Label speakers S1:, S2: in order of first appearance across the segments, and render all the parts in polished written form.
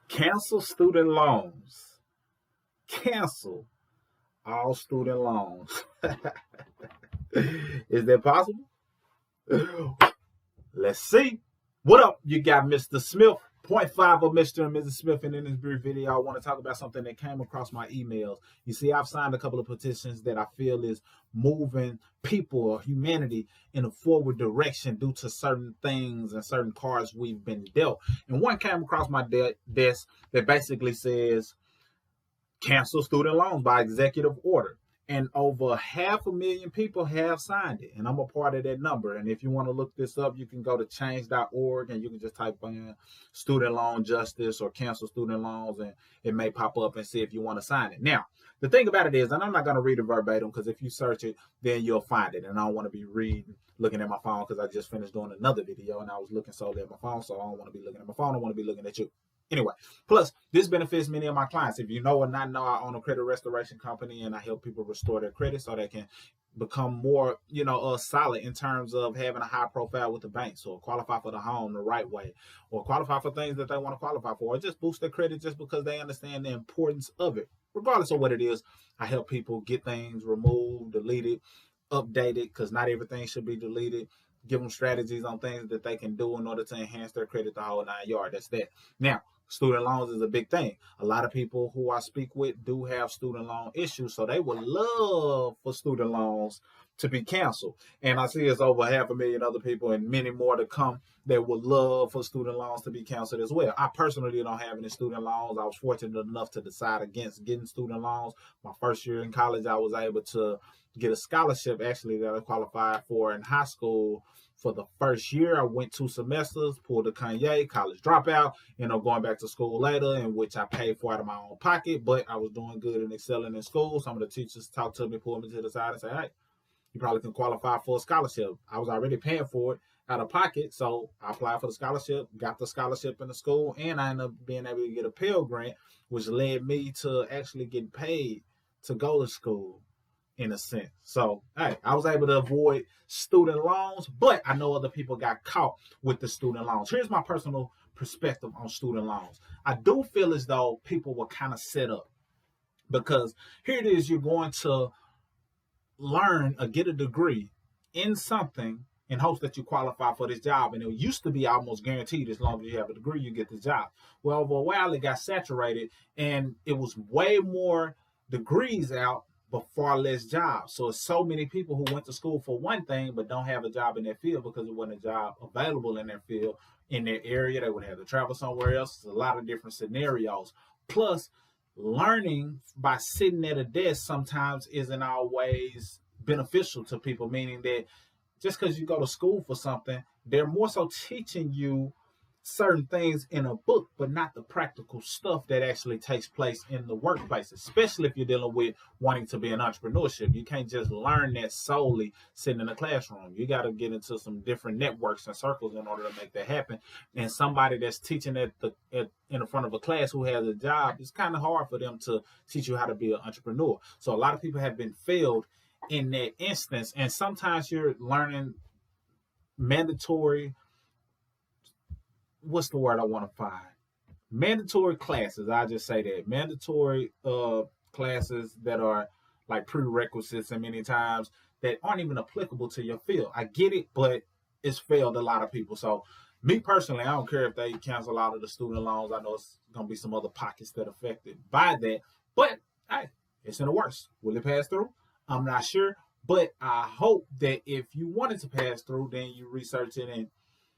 S1: Cancel student loans. Cancel all student loans. Is that possible? Let's see. What up? You got Mr. Smith, point five of Mr. and Mrs. Smith, and in this brief video, I want to talk about something that came across my emails. You see, I've signed a couple of petitions that I feel is moving people or humanity in a forward direction due to certain things and certain cards we've been dealt. And one came across my desk that basically says, cancel student loans by executive order. And over 500,000 people have signed it. And I'm a part of that number. And if you want to look this up, you can go to change.org and you can just type in student loan justice or cancel student loans, and it may pop up and see if you want to sign it. Now, the thing about it is, and I'm not going to read it verbatim because if you search it, then you'll find it. And I don't want to be looking at my phone because I just finished doing another video and I was looking solely at my phone. So I don't want to be looking at my phone. I want to be looking at you. Anyway, plus this benefits many of my clients. If you know or not know, I own a credit restoration company and I help people restore their credit so they can become more, solid in terms of having a high profile with the banks, or qualify for the home the right way, or qualify for things that they want to qualify for, or just boost their credit just because they understand the importance of it. Regardless of what it is, I help people get things removed, deleted, updated, because not everything should be deleted. Give them strategies on things that they can do in order to enhance their credit the whole 9 yards. That's that. Now, student loans is a big thing. A lot of people who I speak with do have student loan issues, so they would love for student loans to be canceled. And I see it's over 500,000 other people and many more to come that would love for student loans to be canceled as well. I personally don't have any student loans. I was fortunate enough to decide against getting student loans. My first year in college, I was able to get a scholarship actually that I qualified for in high school. For the first year, I went 2 semesters, pulled a Kanye, college dropout, going back to school later, in which I paid for out of my own pocket, but I was doing good and excelling in school. Some of the teachers talked to me, pulled me to the side and said, hey, you probably can qualify for a scholarship. I was already paying for it out of pocket, so I applied for the scholarship, got the scholarship in the school, and I ended up being able to get a Pell Grant, which led me to actually get paid to go to school, in a sense. So, hey, I was able to avoid student loans, but I know other people got caught with the student loans. Here's my personal perspective on student loans. I do feel as though people were kind of set up, because here it is, you're going to learn or get a degree in something in hopes that you qualify for this job. And it used to be almost guaranteed, as long as you have a degree, you get the job. Well, over a while, it got saturated and it was way more degrees out, but far less jobs. So it's so many people who went to school for one thing, but don't have a job in their field because there wasn't a job available in their field, in their area. They would have to travel somewhere else. There's a lot of different scenarios. Plus, learning by sitting at a desk sometimes isn't always beneficial to people, meaning that just because you go to school for something, they're more so teaching you certain things in a book, but not the practical stuff that actually takes place in the workplace, especially if you're dealing with wanting to be an entrepreneurship. You can't just learn that solely sitting in a classroom. You got to get into some different networks and circles in order to make that happen. And somebody that's teaching in the front of a class who has a job, it's kind of hard for them to teach you how to be an entrepreneur. So a lot of people have been failed in that instance. And sometimes you're learning mandatory, what's the word I want to find? Mandatory classes. I just say that. Mandatory classes that are like prerequisites, and many times that aren't even applicable to your field. I get it, but it's failed a lot of people. So me personally, I don't care if they cancel out of the student loans. I know it's going to be some other pockets that are affected by that, but hey, it's in the works. Will it pass through? I'm not sure, but I hope that if you wanted to pass through, then you research it and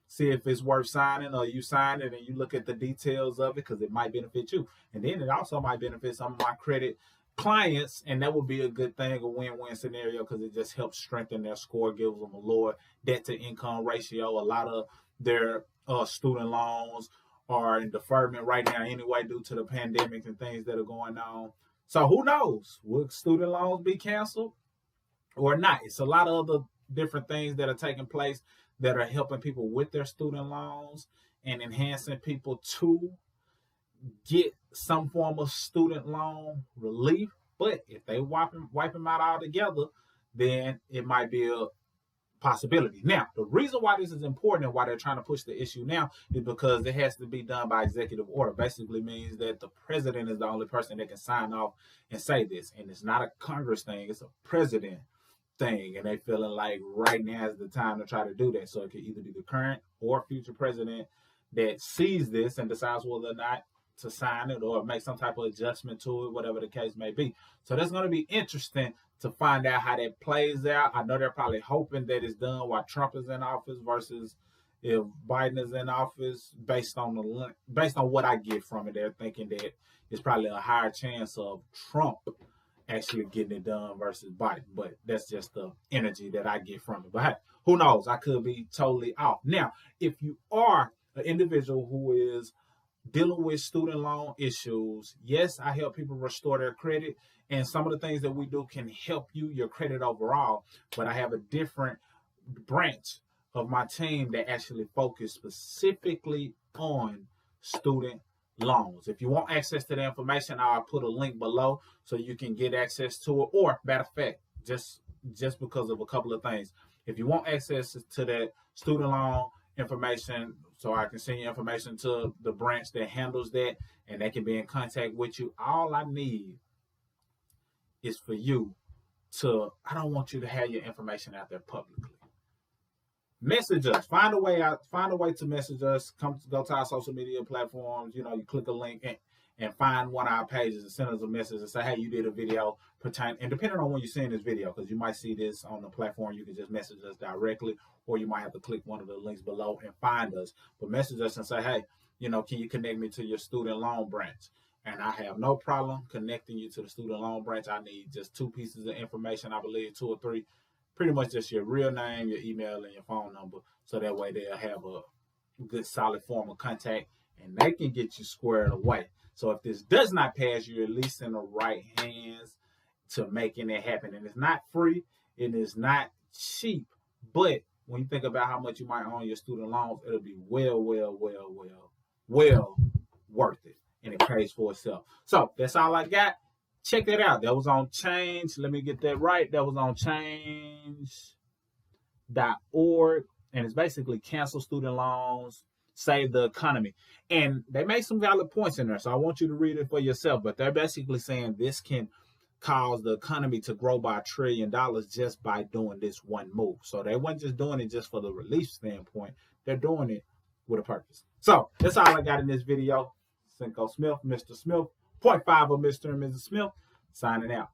S1: see if it's worth signing, or you sign it and you look at the details of it, because it might benefit you. And then it also might benefit some of my credit clients, and that would be a good thing, a win-win scenario, because it just helps strengthen their score, gives them a lower debt-to-income ratio. A lot of their student loans are in deferment right now anyway due to the pandemic and things that are going on. So who knows? Will student loans be canceled or not? It's a lot of other different things that are taking place that are helping people with their student loans and enhancing people to get some form of student loan relief. But if they wipe him out altogether, then it might be a possibility. Now, the reason why this is important and why they're trying to push the issue now is because it has to be done by executive order. Basically means that the president is the only person that can sign off and say this. And it's not a Congress thing, it's a president thing. And they feeling like right now is the time to try to do that. So it could either be the current or future president that sees this and decides whether or not to sign it or make some type of adjustment to it, whatever the case may be. So that's going to be interesting to find out how that plays out. I know they're probably hoping that it's done while Trump is in office versus if Biden is in office. Based on what I get from it, they're thinking that it's probably a higher chance of Trump actually getting it done versus Biden. But that's just the energy that I get from it. But hey, who knows? I could be totally off. Now, if you are an individual who is dealing with student loan issues, yes, I help people restore their credit, and some of the things that we do can help your credit overall. But I have a different branch of my team that actually focus specifically on student loans. If you want access to the information, I'll put a link below so you can get access to it. Or matter of fact, just because of a couple of things, if you want access to that student loan information, so I can send you information to the branch that handles that, and they can be in contact with you. All I need is for you to, I don't want you to have your information out there publicly. Message us. Find a way to message us. Go to our social media platforms. You click a link and find one of our pages and send us a message and say, hey, you did a video pertaining, and depending on when you're seeing this video, because you might see this on the platform, you can just message us directly, or you might have to click one of the links below and find us. But message us and say, hey, can you connect me to your student loan branch? And I have no problem connecting you to the student loan branch. I need just 2 pieces of information, I believe 2 or 3, pretty much just your real name, your email, and your phone number. So that way they'll have a good solid form of contact and they can get you squared away. So if this does not pass, you're at least in the right hands to making it happen. And it's not free, it is not cheap, but when you think about how much you might own your student loans, it'll be well worth it. And it pays for itself. So that's all I got. Check that out. That was on Change. Let me get that right. That was on change.org. And it's basically cancel student loans, save the economy. And they made some valid points in there, so I want you to read it for yourself. But they're basically saying this can cause the economy to grow by $1 trillion just by doing this one move. So they weren't just doing it just for the relief standpoint. They're doing it with a purpose. So that's all I got in this video. Cinco Smith, Mr. Smith, 0.5 of Mr. and Mrs. Smith, signing out.